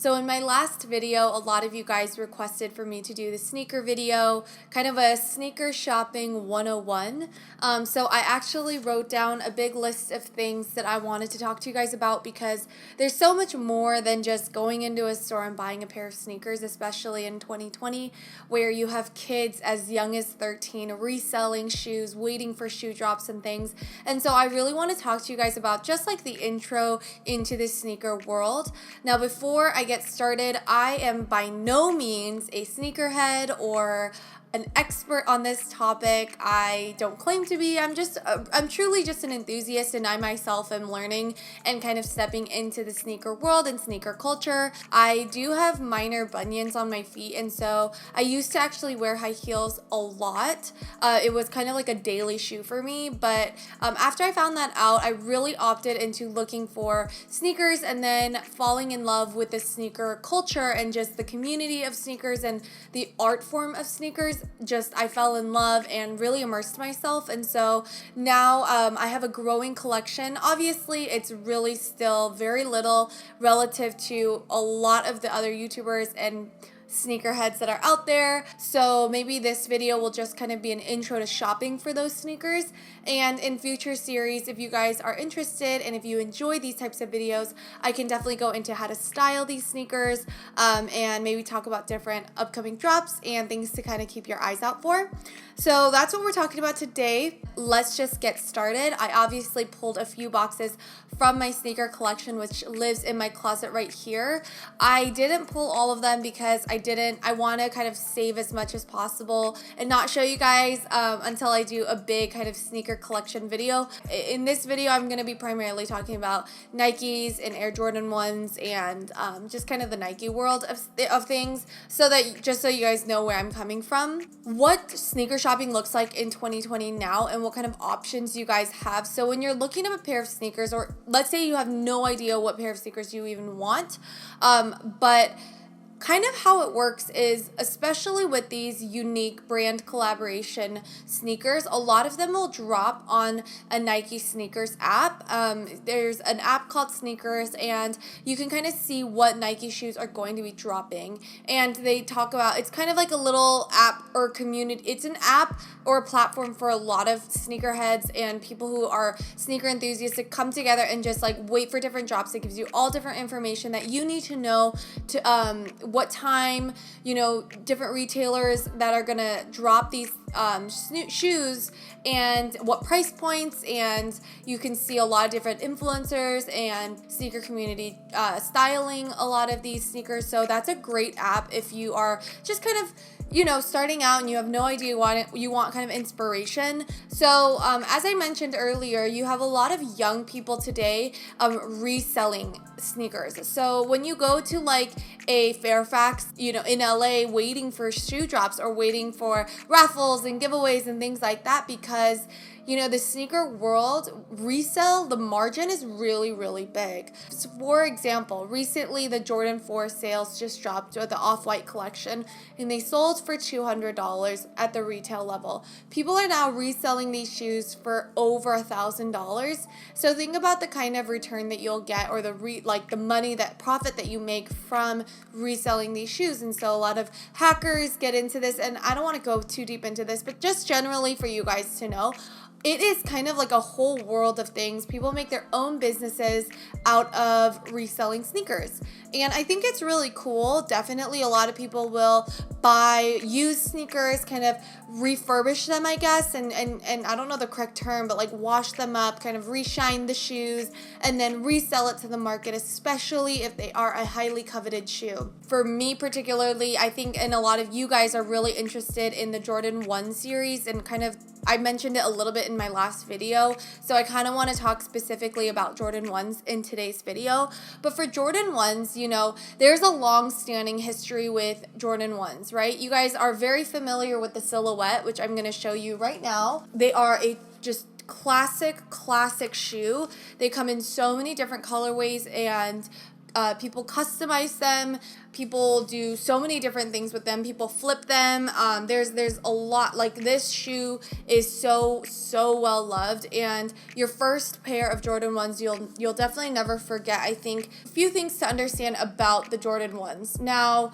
So in my last video, a lot of you guys requested for me to do the sneaker video, kind of a sneaker shopping 101. So I actually wrote down a big list of things that I wanted to talk to you guys about because there's so much more than just going into a store and buying a pair of sneakers, especially in 2020, where you have kids as young as 13 reselling shoes, waiting for shoe drops and things. And so I really want to talk to you guys about just like the intro into the sneaker world. Now, before I get started, I am by no means a sneakerhead or an expert on this topic. I don't claim to be. I'm truly just an enthusiast, and I myself am learning and kind of stepping into the sneaker world and sneaker culture. I do have minor bunions on my feet, and so I used to actually wear high heels a lot. It was kind of like a daily shoe for me, but after I found that out, I really opted into looking for sneakers and then falling in love with the sneaker culture and just the community of sneakers and the art form of sneakers. I fell in love and really immersed myself, and so now I have a growing collection. Obviously, it's really still very little relative to a lot of the other YouTubers and sneakerheads that are out there. So maybe this video will just kind of be an intro to shopping for those sneakers. And in future series, if you guys are interested and if you enjoy these types of videos, I can definitely go into how to style these sneakers and maybe talk about different upcoming drops and things to kind of keep your eyes out for. So that's what we're talking about today. Let's just get started. I obviously pulled a few boxes from my sneaker collection, which lives in my closet right here. I didn't pull all of them because I want to kind of save as much as possible and not show you guys until I do a big kind of sneaker collection video. In this video, I'm going to be primarily talking about Nikes and Air Jordan 1's and just kind of the Nike world of things, so you guys know where I'm coming from. What sneaker shopping looks like in 2020 now and what kind of options you guys have. So when you're looking at a pair of sneakers, or let's say you have no idea what pair of sneakers you even want, but kind of how it works is, especially with these unique brand collaboration sneakers, a lot of them will drop on a Nike sneakers app. There's an app called Sneakers, and you can kind of see what Nike shoes are going to be dropping. And they talk about, it's kind of like a little app or community. It's an app or a platform for a lot of sneakerheads and people who are sneaker enthusiasts to come together and just like wait for different drops. It gives you all different information that you need to know to what time, different retailers that are going to drop these shoes and what price points, and you can see a lot of different influencers and sneaker community styling a lot of these sneakers. So that's a great app if you are just kind of starting out and you have no idea what you want kind of inspiration. So as I mentioned earlier, you have a lot of young people today reselling sneakers. So when you go to like a Fairfax, in LA, waiting for shoe drops or waiting for raffles and giveaways and things like that, because the sneaker world resale, the margin is really, really big. So for example, recently the Jordan 4 sales just dropped with the Off-White collection, and they sold for $200 at the retail level. People are now reselling these shoes for over $1,000. So think about the kind of return that you'll get, or the money, that profit that you make from reselling these shoes. And so a lot of hackers get into this, and I don't want to go too deep into this, but just generally for you guys to know, it is kind of like a whole world of things. People make their own businesses out of reselling sneakers. And I think it's really cool. Definitely a lot of people will buy used sneakers, kind of refurbish them, I guess, and I don't know the correct term, but like wash them up, kind of reshine the shoes, and then resell it to the market, especially if they are a highly coveted shoe. For me particularly, I think, and a lot of you guys are really interested in the Jordan 1 series, and kind of I mentioned it a little bit in my last video, so I kind of want to talk specifically about Jordan 1's in today's video. But for Jordan 1's, there's a long-standing history with Jordan 1's, right? You guys are very familiar with the silhouette, which I'm going to show you right now. They are a just classic shoe. They come in so many different colorways and People customize them. People do so many different things with them. People flip them. There's a lot. Like, this shoe is so well loved, and your first pair of Jordan 1s you'll definitely never forget. I think a few things to understand about the Jordan 1s. Now,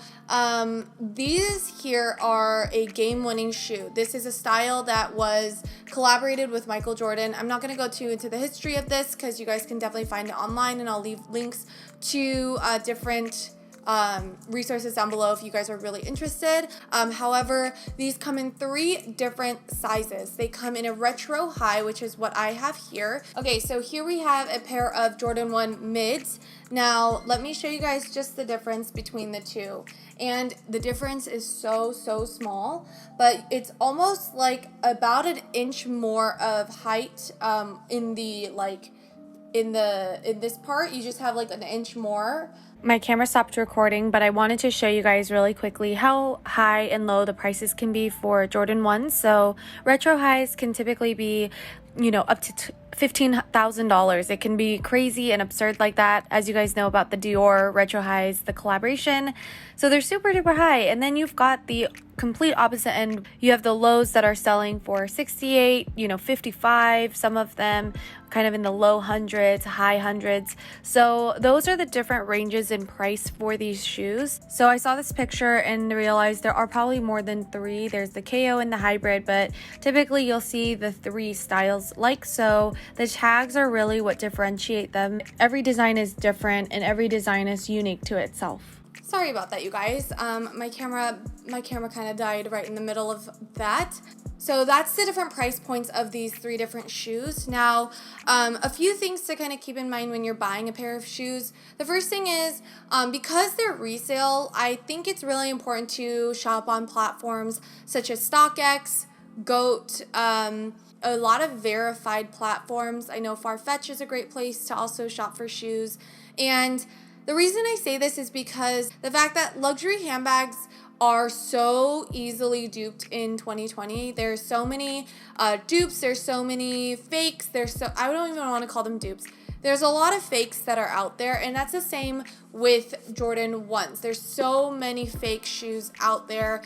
these here are a game-winning shoe. This is a style that was collaborated with Michael Jordan. I'm not going to go too into the history of this because you guys can definitely find it online, and I'll leave links to different resources down below if you guys are really interested. However, these come in 3 different sizes. They come in a retro high, which is what I have here. Okay, so here we have a pair of Jordan 1 mids. Now, let me show you guys just the difference between the two. And the difference is so small, but it's almost like about an inch more of height in this part. You just have like an inch more. My camera stopped recording, but I wanted to show you guys really quickly how high and low the prices can be for Jordan 1s. So retro highs can typically be, up to $15,000. It can be crazy and absurd like that. As you guys know about the Dior retro highs, the collaboration. So they're super duper high. And then you've got the complete opposite end. You have the lows that are selling for 68, 55, some of them kind of in the low hundreds, high hundreds. So those are the different ranges in price for these shoes. So I saw this picture and realized there are probably more than 3. There's the KO and the hybrid, but typically you'll see the 3 styles like so. The tags are really what differentiate them. Every design is different and every design is unique to itself. Sorry about that, you guys. My camera kind of died right in the middle of that. So that's the different price points of these 3 different shoes. Now, a few things to kind of keep in mind when you're buying a pair of shoes. The first thing is, because they're resale, I think it's really important to shop on platforms such as StockX, GOAT, a lot of verified platforms. I know Farfetch is a great place to also shop for shoes. And the reason I say this is because the fact that luxury handbags are so easily duped in 2020. There's so many dupes. There's so many fakes. I don't even want to call them dupes. There's a lot of fakes that are out there, and that's the same with Jordan 1s. There's so many fake shoes out there.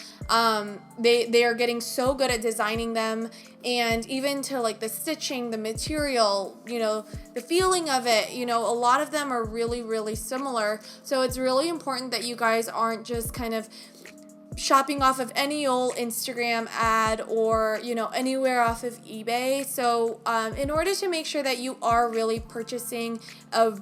They are getting so good at designing them, and even to like the stitching, the material, the feeling of it, a lot of them are really similar. So it's really important that you guys aren't just kind of shopping off of any old Instagram ad or, anywhere off of eBay. So in order to make sure that you are really purchasing a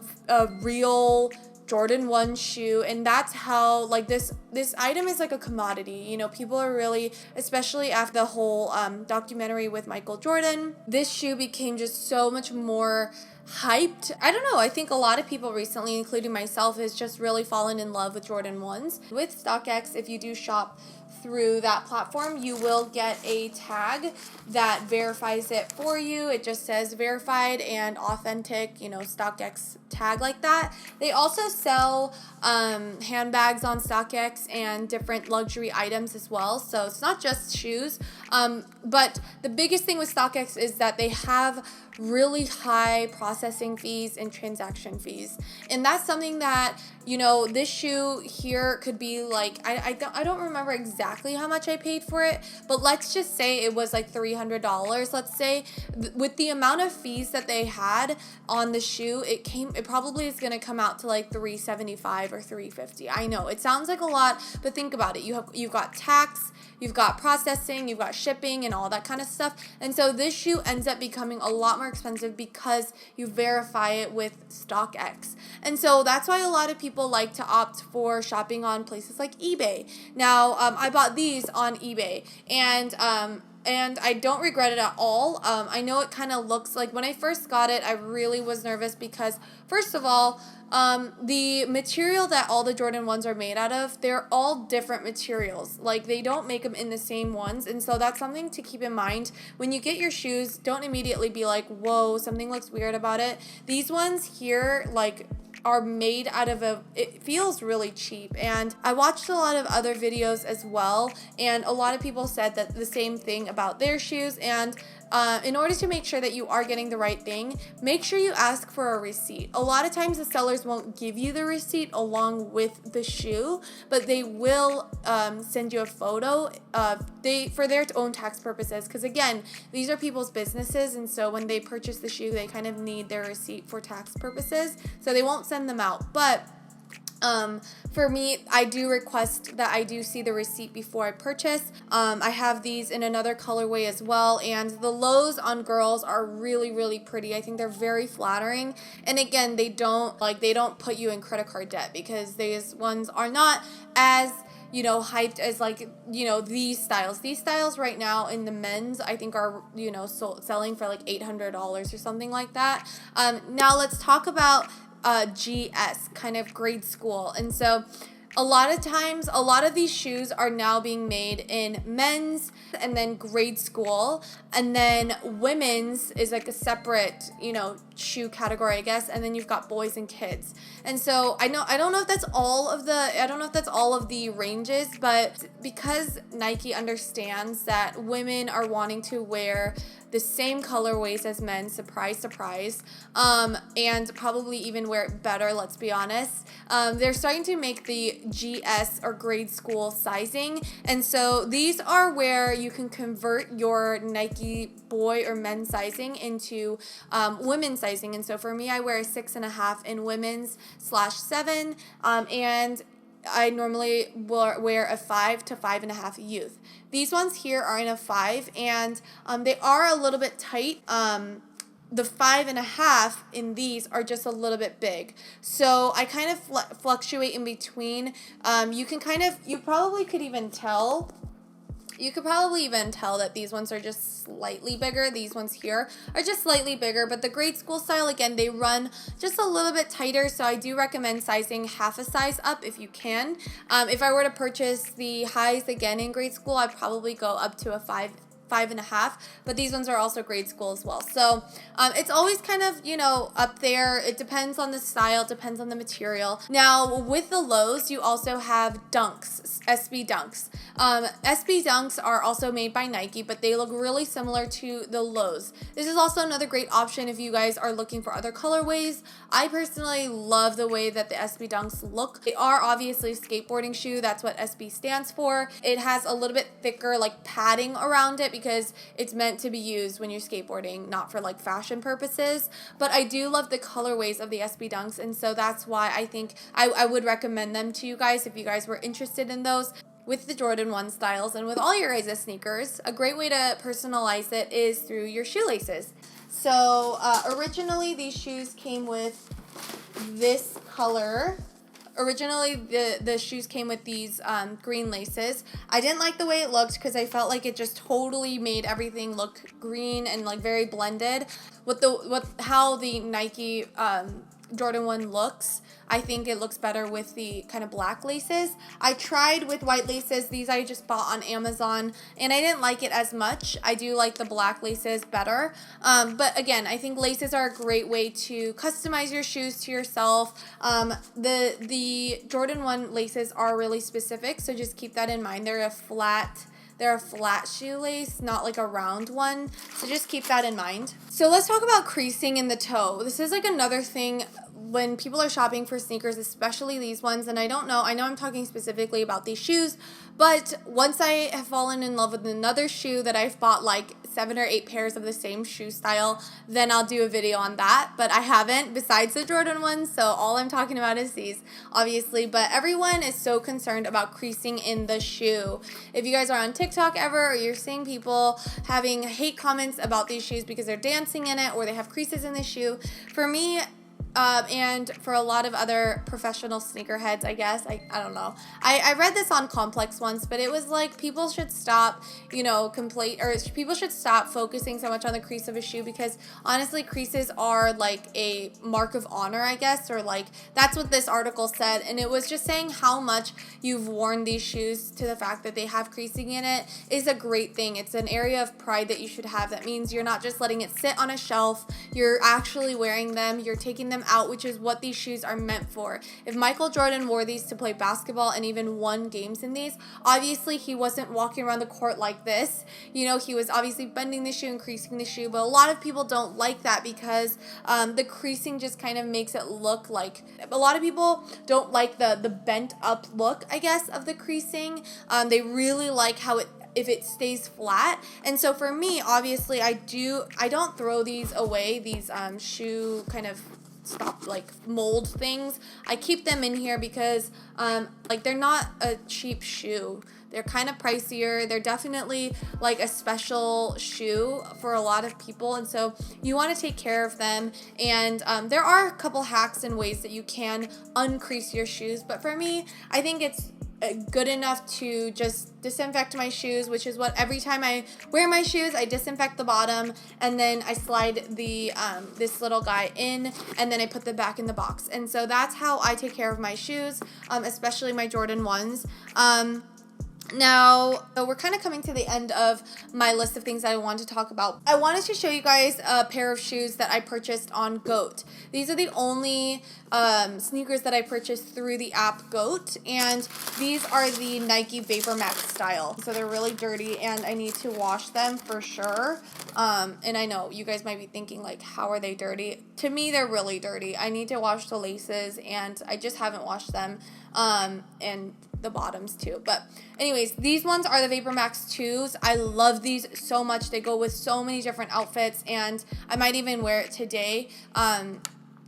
real Jordan 1 shoe, and that's how like this item is like a commodity. People are really, especially after the whole documentary with Michael Jordan, this shoe became just so much more hyped. I don't know, I think a lot of people recently, including myself, has just really fallen in love with Jordan 1s. With StockX, if you do shop through that platform, you will get a tag that verifies it for you. It just says verified and authentic, StockX tag like that. They also sell handbags on StockX and different luxury items as well. So it's not just shoes. But the biggest thing with StockX is that they have really high processing fees and transaction fees. And that's something that, this shoe here could be like, I don't remember exactly how much I paid for it, but let's just say it was like $300. Let's say with the amount of fees that they had on the shoe, it probably is going to come out to like $375 or $350. I know it sounds like a lot, but think about it. You've got tax, you've got processing, you've got shipping and all that kind of stuff. And so this shoe ends up becoming a lot more expensive because you verify it with StockX. And so that's why a lot of people like to opt for shopping on places like eBay. Now, I bought these on eBay, and I don't regret it at all. I know it kind of looks like, when I first got it, I really was nervous because, first of all, the material that all the Jordan 1s are made out of, they're all different materials. Like, they don't make them in the same ones. And so that's something to keep in mind. When you get your shoes, don't immediately be like, whoa, something looks weird about it. These ones here, like, are made out of it feels really cheap. And I watched a lot of other videos as well, and a lot of people said that the same thing about their shoes. And in order to make sure that you are getting the right thing, make sure you ask for a receipt. A lot of times the sellers won't give you the receipt along with the shoe, but they will send you a photo for their own tax purposes, because again, these are people's businesses, and so when they purchase the shoe, they kind of need their receipt for tax purposes, so they won't send them out. But for me, I do request that I do see the receipt before I purchase. I have these in another colorway as well, and the lows on girls are really, really pretty. I think they're very flattering, and again, they don't put you in credit card debt, because these ones are not as hyped as these styles. These styles right now in the men's, I think are, selling for like $800 or something like that. Now let's talk about GS, kind of grade school. And so a lot of times, a lot of these shoes are now being made in men's and then grade school, and then women's is like a separate, shoe category, I guess, and then you've got boys and kids. And so I don't know if that's all of the ranges, but because Nike understands that women are wanting to wear the same colorways as men, surprise, surprise, and probably even wear it better, let's be honest. They're starting to make the GS or grade school sizing, and so these are where you can convert your Nike boy or men's sizing into women's sizing. And so for me, I wear a 6.5 in women's /7, and I normally wear a 5 to 5.5 youth. These ones here are in a 5, and they are a little bit tight. The 5.5 in these are just a little bit big. So I kind of fluctuate in between. You probably could even tell. You could probably even tell that these ones are just slightly bigger. These ones here are just slightly bigger, but the grade school style, again, they run just a little bit tighter, so I do recommend sizing half a size up if you can. If I were to purchase the highs again in grade school, I'd probably go up to a 5.5, but these ones are also grade school as well. So it's always kind of, up there. It depends on the style, it depends on the material. Now, with the lows, you also have Dunks, SB Dunks. SB Dunks are also made by Nike, but they look really similar to the lows. This is also another great option if you guys are looking for other colorways. I personally love the way that the SB Dunks look. They are obviously a skateboarding shoe. That's what SB stands for. It has a little bit thicker padding around it because it's meant to be used when you're skateboarding, not for fashion purposes. But I do love the colorways of the SB Dunks, and so that's why I think I would recommend them to you guys if you guys were interested in those. With the Jordan 1 styles and with all your guys' sneakers, a great way to personalize it is through your shoelaces. So originally these shoes came with this color. Originally the shoes came with these green laces. I didn't like the way it looked because I felt like it just totally made everything look green and very blended. With how the Nike Jordan 1 looks, I think it looks better with the kind of black laces. I tried with white laces. These I just bought on Amazon, and I didn't like it as much. I do like the black laces better. But again, I think laces are a great way to customize your shoes to yourself. The Jordan 1 laces are really specific, so just keep that in mind. They're a flat shoelace, not like a round one. So just keep that in mind. So let's talk about creasing in the toe. This is another thing when people are shopping for sneakers, especially these ones. And I know I'm talking specifically about these shoes, but once I have fallen in love with another shoe that I've bought 7 or 8 pairs of the same shoe style, then I'll do a video on that. But I haven't, besides the Jordan ones, so all I'm talking about is these, obviously. But everyone is so concerned about creasing in the shoe. If you guys are on TikTok ever, or you're seeing people having hate comments about these shoes because they're dancing in it or they have creases in the shoe, for me, and for a lot of other professional sneakerheads, I guess. I don't know. I read this on Complex once, but it was people should stop, people should stop focusing so much on the crease of a shoe, because honestly, creases are a mark of honor, I guess, or that's what this article said. And it was just saying how much you've worn these shoes to the fact that they have creasing in it is a great thing. It's an area of pride that you should have. That means you're not just letting it sit on a shelf. You're actually wearing them. You're taking them out, which is what these shoes are meant for. If Michael Jordan wore these to play basketball and even won games in these, obviously he wasn't walking around the court like this. You know, he was obviously bending the shoe and creasing the shoe, but a lot of people don't like that because the creasing just kind of makes it look like, a lot of people don't like the bent up look, I guess, of the creasing. They really like how if it stays flat. And so for me, obviously, I don't throw these away, these shoe kind of mold things. I keep them in here because like they're not a cheap shoe. They're kind of pricier. They're definitely like a special shoe for a lot of people, and so you want to take care of them. And there are a couple hacks and ways that you can uncrease your shoes, but for me, I think it's good enough to just disinfect my shoes, which is what every time I wear my shoes, I disinfect the bottom and then I slide the this little guy in and then I put them back in the box. And so that's how I take care of my shoes, especially my Jordan 1's. Now, so we're kind of coming to the end of my list of things that I want to talk about. I wanted to show you guys a pair of shoes that I purchased on GOAT. These are the only sneakers that I purchased through the app GOAT, and these are the Nike Vapor Max style. So they're really dirty, and I need to wash them for sure. And I know you guys might be thinking, like, how are they dirty? To me, they're really dirty. I need to wash the laces, and I just haven't washed them. And the bottoms too. But anyways, these ones are the Vapor Max 2s. I love these so much. They go with so many different outfits, and I might even wear it today.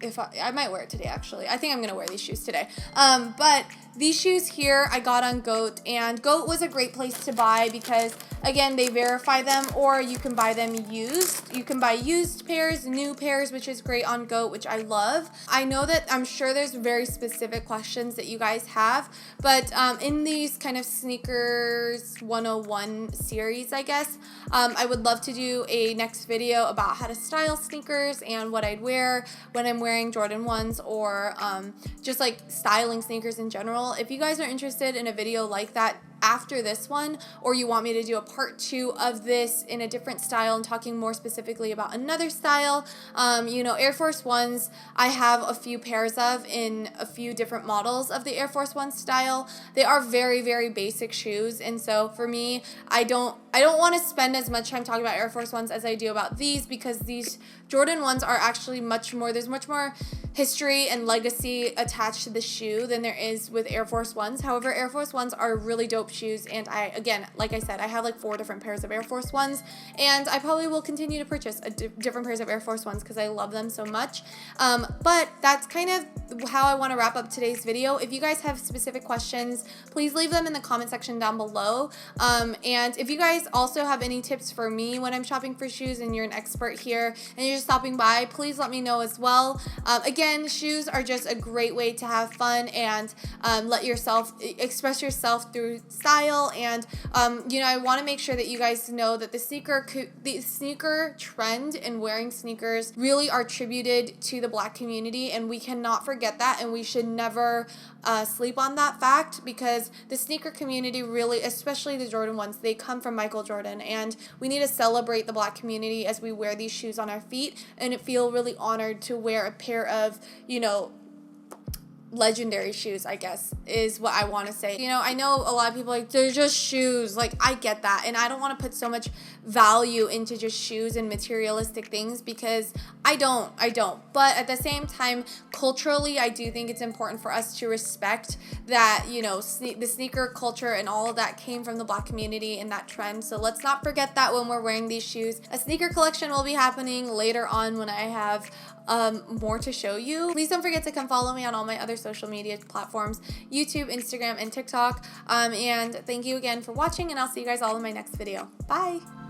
If I might wear it today, actually. I think I'm going to wear these shoes today. But these shoes here I got on GOAT, and GOAT was a great place to buy because, again, they verify them, or you can buy them used. You can buy used pairs, new pairs, which is great on GOAT, which I love. I know that I'm sure there's very specific questions that you guys have, but in these kind of sneakers 101 series, I guess, I would love to do a next video about how to style sneakers and what I'd wear when I'm wearing Jordan 1's, or just like styling sneakers in general. If you guys are interested in a video like that after this one, or you want me to do a part 2 of this in a different style and talking more specifically about another style, you know, Air Force 1's, I have a few pairs of in a few different models of the Air Force 1 style. They are very, very basic shoes, and so for me, I don't want to spend as much time talking about Air Force 1's as I do about these, because these Jordan 1's are actually there's much more history and legacy attached to the shoe than there is with Air Force 1's. However, Air Force 1's are really dope shoes, and again, like I said, I have like 4 different pairs of Air Force 1's, and I probably will continue to purchase different pairs of Air Force 1's because I love them so much. But that's kind of how I want to wrap up today's video. If you guys have specific questions, please leave them in the comment section down below. And if you guys also have any tips for me when I'm shopping for shoes and you're an expert here and you're just stopping by, please let me know as well. Again, shoes are just a great way to have fun and express yourself through style. And you know, I want to make sure that you guys know that the sneaker trend and wearing sneakers really are attributed to the Black community, and we cannot forget that, and we should never sleep on that fact, because the sneaker community really, especially the Jordan 1's, they come from Michael Jordan, and we need to celebrate the Black community as we wear these shoes on our feet and feel really honored to wear a pair of, you know, legendary shoes, I guess, is what I want to say. You know, I know a lot of people like, they're just shoes. Like, I get that, and I don't want to put so much value into just shoes and materialistic things, because I don't. But at the same time, culturally, I do think it's important for us to respect that, you know, the sneaker culture and all of that came from the Black community and that trend. So let's not forget that when we're wearing these shoes. A sneaker collection will be happening later on when I have more to show you. Please don't forget to come follow me on all my other social media platforms, YouTube, Instagram, and TikTok. And thank you again for watching, and I'll see you guys all in my next video. Bye!